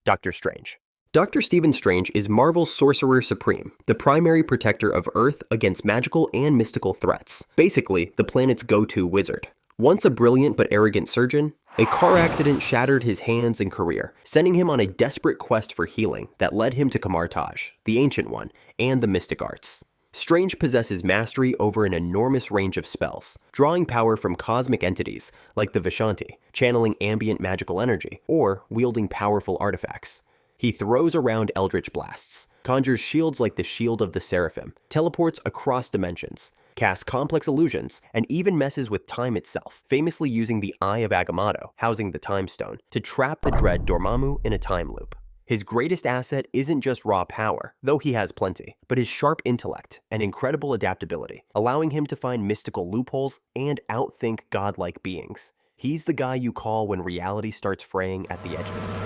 Doctor Strange. Dr. Stephen Strange is Marvel's Sorcerer Supreme, the primary protector of Earth against magical and mystical threats. Basically, the planet's go-to wizard. Once a brilliant but arrogant surgeon, a car accident shattered his hands and career, sending him on a desperate quest for healing that led him to Camartage, the Ancient One, and the mystic arts. Strange possesses mastery over an enormous range of spells, drawing power from cosmic entities like the Vishanti, channeling ambient magical energy, or wielding powerful artifacts. He throws around eldritch blasts, conjures shields like the Shield of the Seraphim, teleports across dimensions, casts complex illusions, and even messes with time itself, famously using the Eye of Agamotto, housing the Time Stone, to trap the dread Dormammu in a time loop. His greatest asset isn't just raw power, though he has plenty, but his sharp intellect and incredible adaptability, allowing him to find mystical loopholes and outthink godlike beings. He's the guy you call when reality starts fraying at the edges.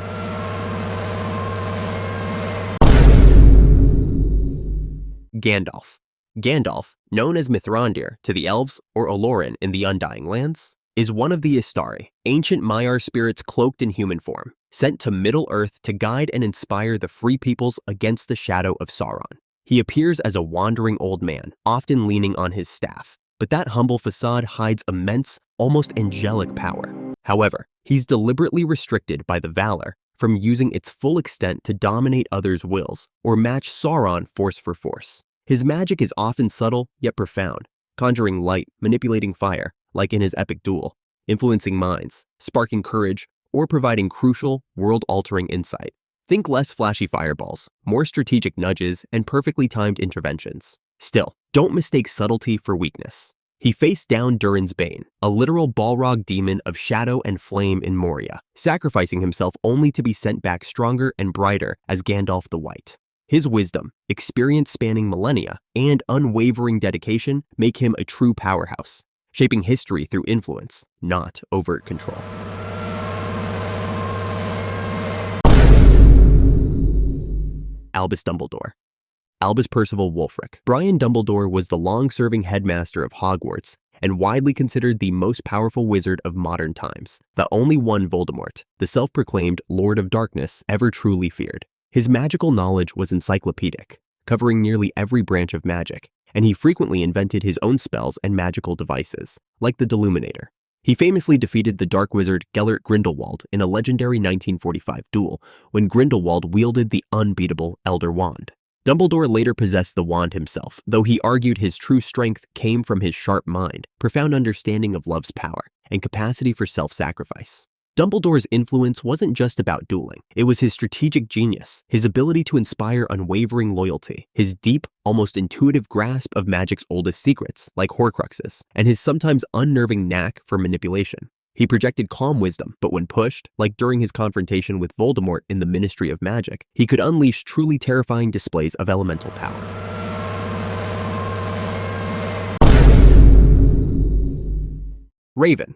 Gandalf. Gandalf, known as Mithrandir to the elves or Olorin in the Undying Lands, is one of the Istari, ancient Maiar spirits cloaked in human form, sent to Middle-earth to guide and inspire the free peoples against the shadow of Sauron. He appears as a wandering old man, often leaning on his staff, but that humble facade hides immense, almost angelic power. However, he's deliberately restricted by the Valor from using its full extent to dominate others' wills or match Sauron force for force. His magic is often subtle yet profound, conjuring light, manipulating fire, like in his epic duel, influencing minds, sparking courage, or providing crucial, world-altering insight. Think less flashy fireballs, more strategic nudges, and perfectly timed interventions. Still, don't mistake subtlety for weakness. He faced down Durin's Bane, a literal Balrog demon of shadow and flame in Moria, sacrificing himself only to be sent back stronger and brighter as Gandalf the White. His wisdom, experience spanning millennia, and unwavering dedication make him a true powerhouse, shaping history through influence, not overt control. Albus Dumbledore. Albus Percival Wulfric. Brian Dumbledore was the long-serving headmaster of Hogwarts and widely considered the most powerful wizard of modern times, the only one Voldemort, the self-proclaimed Lord of Darkness, ever truly feared. His magical knowledge was encyclopedic, covering nearly every branch of magic, and he frequently invented his own spells and magical devices, like the Deluminator. He famously defeated the dark wizard Gellert Grindelwald in a legendary 1945 duel when Grindelwald wielded the unbeatable Elder Wand. Dumbledore later possessed the wand himself, though he argued his true strength came from his sharp mind, profound understanding of love's power, and capacity for self-sacrifice. Dumbledore's influence wasn't just about dueling. It was his strategic genius, his ability to inspire unwavering loyalty, his deep, almost intuitive grasp of magic's oldest secrets, like Horcruxes, and his sometimes unnerving knack for manipulation. He projected calm wisdom, but when pushed, like during his confrontation with Voldemort in the Ministry of Magic, he could unleash truly terrifying displays of elemental power. Raven.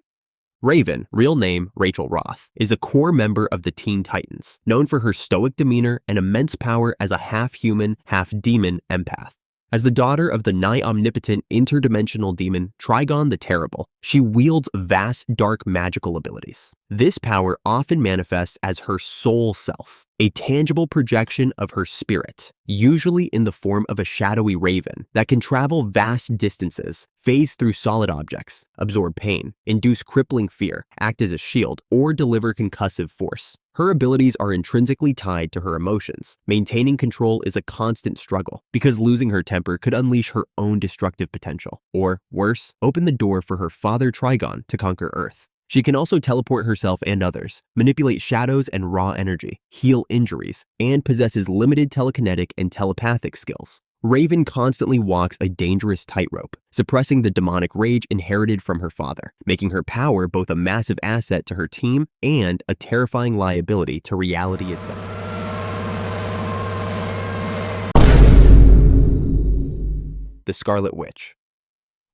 Raven, real name Rachel Roth, is a core member of the Teen Titans, known for her stoic demeanor and immense power as a half-human, half-demon empath. As the daughter of the nigh-omnipotent interdimensional demon Trigon the Terrible, she wields vast dark magical abilities. This power often manifests as her soul self, a tangible projection of her spirit, usually in the form of a shadowy raven that can travel vast distances, phase through solid objects, absorb pain, induce crippling fear, act as a shield, or deliver concussive force. Her abilities are intrinsically tied to her emotions. Maintaining control is a constant struggle because losing her temper could unleash her own destructive potential, or worse, open the door for her father Trigon to conquer Earth. She can also teleport herself and others, manipulate shadows and raw energy, heal injuries, and possesses limited telekinetic and telepathic skills. Raven constantly walks a dangerous tightrope, suppressing the demonic rage inherited from her father, making her power both a massive asset to her team and a terrifying liability to reality itself. The Scarlet Witch.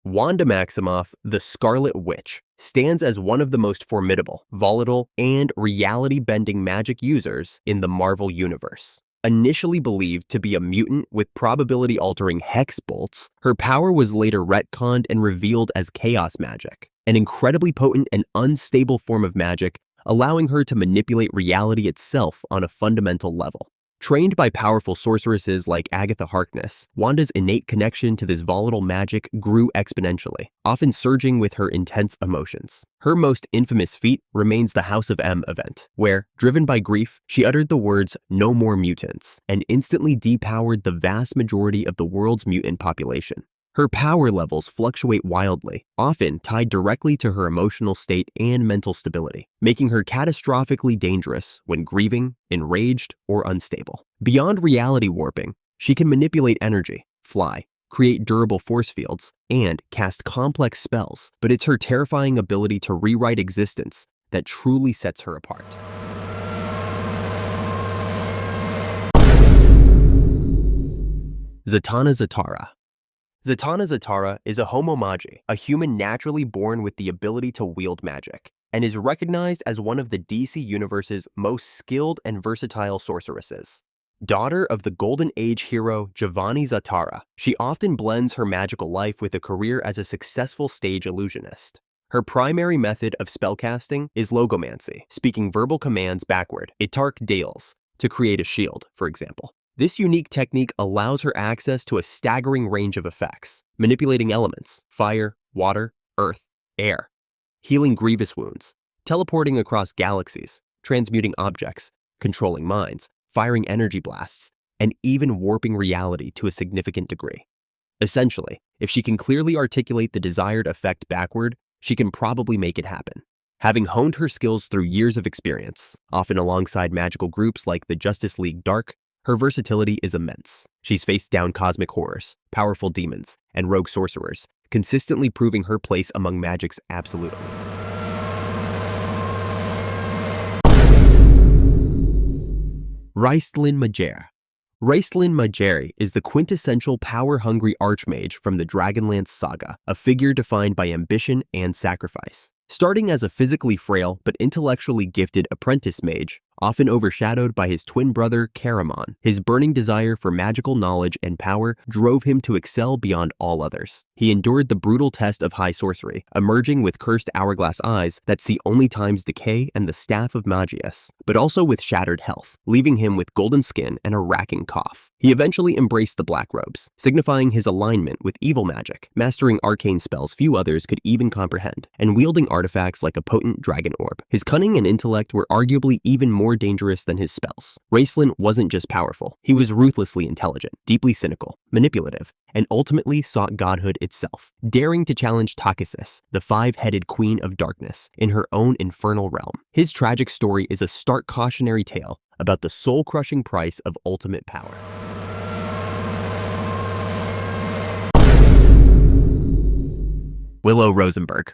Wanda Maximoff, the Scarlet Witch, stands as one of the most formidable, volatile, and reality-bending magic users in the Marvel Universe. Initially believed to be a mutant with probability-altering hex bolts, her power was later retconned and revealed as chaos magic, an incredibly potent and unstable form of magic allowing her to manipulate reality itself on a fundamental level. Trained by powerful sorceresses like Agatha Harkness, Wanda's innate connection to this volatile magic grew exponentially, often surging with her intense emotions. Her most infamous feat remains the House of M event, where, driven by grief, she uttered the words, "No more mutants," and instantly depowered the vast majority of the world's mutant population. Her power levels fluctuate wildly, often tied directly to her emotional state and mental stability, making her catastrophically dangerous when grieving, enraged, or unstable. Beyond reality warping, she can manipulate energy, fly, create durable force fields, and cast complex spells, but it's her terrifying ability to rewrite existence that truly sets her apart. Zatanna Zatara. Zatanna Zatara is a Homo Magi, a human naturally born with the ability to wield magic, and is recognized as one of the DC Universe's most skilled and versatile sorceresses. Daughter of the Golden Age hero Giovanni Zatara, she often blends her magical life with a career as a successful stage illusionist. Her primary method of spellcasting is logomancy, speaking verbal commands backward, itark dales, to create a shield, for example. This unique technique allows her access to a staggering range of effects, manipulating elements, fire, water, earth, air, healing grievous wounds, teleporting across galaxies, transmuting objects, controlling minds, firing energy blasts, and even warping reality to a significant degree. Essentially, if she can clearly articulate the desired effect backward, she can probably make it happen. Having honed her skills through years of experience, often alongside magical groups like the Justice League Dark, her versatility is immense. She's faced down cosmic horrors, powerful demons, and rogue sorcerers, consistently proving her place among magic's absolute elite. Raistlin Majere. Raistlin Majere is the quintessential power-hungry archmage from the Dragonlance saga, a figure defined by ambition and sacrifice. Starting as a physically frail but intellectually gifted apprentice mage, often overshadowed by his twin brother Caramon, his burning desire for magical knowledge and power drove him to excel beyond all others. He endured the brutal test of high sorcery, emerging with cursed hourglass eyes that see only time's decay and the staff of Magius, but also with shattered health, leaving him with golden skin and a racking cough. He eventually embraced the Black Robes, signifying his alignment with evil magic, mastering arcane spells few others could even comprehend, and wielding artifacts like a potent dragon orb. His cunning and intellect were arguably even more dangerous than his spells. Raistlin wasn't just powerful, he was ruthlessly intelligent, deeply cynical, manipulative, and ultimately sought godhood itself, daring to challenge Takhisis, the five-headed queen of darkness, in her own infernal realm. His tragic story is a stark cautionary tale about the soul-crushing price of ultimate power. Willow Rosenberg.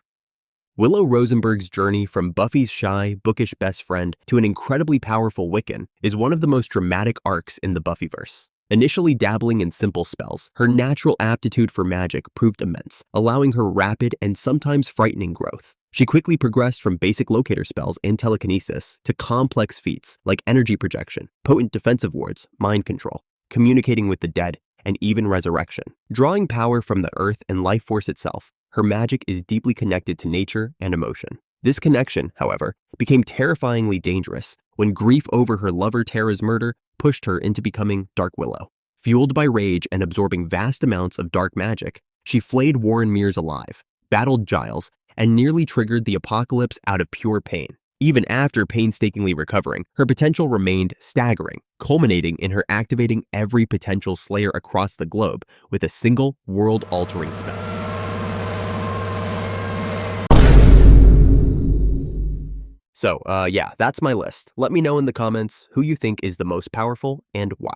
Willow Rosenberg's journey from Buffy's shy, bookish best friend to an incredibly powerful Wiccan is one of the most dramatic arcs in the Buffyverse. Initially dabbling in simple spells, her natural aptitude for magic proved immense, allowing her rapid and sometimes frightening growth. She quickly progressed from basic locator spells and telekinesis to complex feats like energy projection, potent defensive wards, mind control, communicating with the dead, and even resurrection. Drawing power from the earth and life force itself, her magic is deeply connected to nature and emotion. This connection, however, became terrifyingly dangerous when grief over her lover Tara's murder pushed her into becoming Dark Willow. Fueled by rage and absorbing vast amounts of dark magic, she flayed Warren Mears alive, battled Giles, and nearly triggered the apocalypse out of pure pain. Even after painstakingly recovering, her potential remained staggering, culminating in her activating every potential slayer across the globe with a single world-altering spell. So, yeah, that's my list. Let me know in the comments who you think is the most powerful and why.